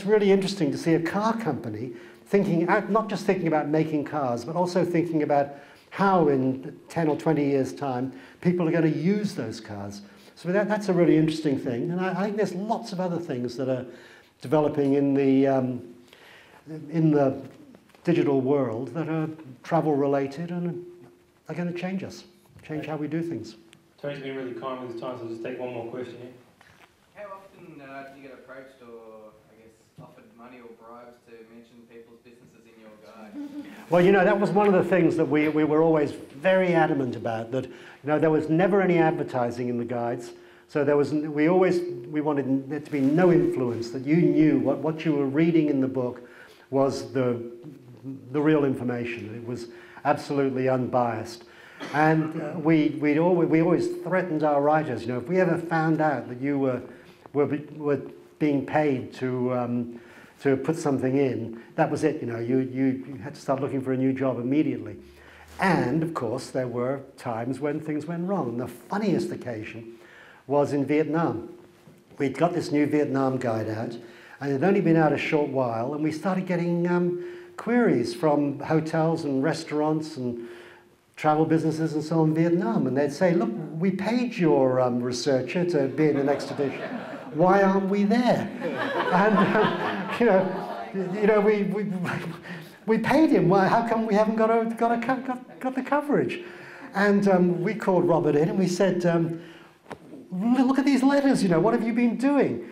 really interesting to see a car company thinking, not just thinking about making cars, but also thinking about how in 10 or 20 years' time people are going to use those cars. So that's a really interesting thing. And I think there's lots of other things that are developing in the digital world that are travel related and are going to change us, change how we do things. Tony's been really kind with his time, so I'll just take one more question here. How often do you get approached or, I guess, offered money or bribes to mention people's businesses in your guide? Well, you know, that was one of the things that we were always very adamant about, that, you know, there was never any advertising in the guides. So we wanted there to be no influence, that you knew what you were reading in the book was the real information. It was absolutely unbiased. And we always threatened our writers, you know, if we ever found out that you were being paid to put something in, that was it, you know, you had to start looking for a new job immediately. And, of course, there were times when things went wrong. And the funniest occasion was in Vietnam. We'd got this new Vietnam guide out, and it had only been out a short while, and we started getting queries from hotels and restaurants and travel businesses and so on in Vietnam, and they'd say, look, we paid your researcher to be in the next edition. Why aren't we there? And you know, we paid him. Why? How come we haven't got the coverage? And we called Robert in and we said, look at these letters. You know, what have you been doing?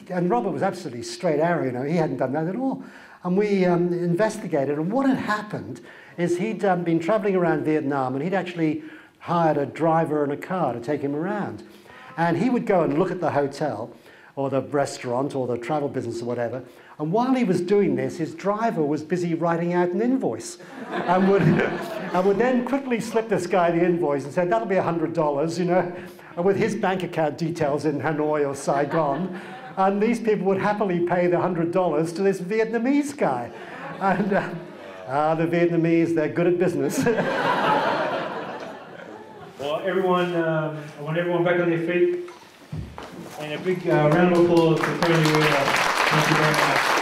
And Robert was absolutely straight arrow. You know, he hadn't done that at all. And we investigated, and what had happened is he'd been traveling around Vietnam, and he'd actually hired a driver and a car to take him around. And he would go and look at the hotel or the restaurant or the travel business or whatever, and while he was doing this, his driver was busy writing out an invoice and would then quickly slip this guy the invoice and say, that'll be $100, you know, and with his bank account details in Hanoi or Saigon. And these people would happily pay the $100 to this Vietnamese guy. And the Vietnamese, they're good at business. Well, everyone, I want everyone back on their feet. And a big round of applause for Tony Wheeler. Thank you very much.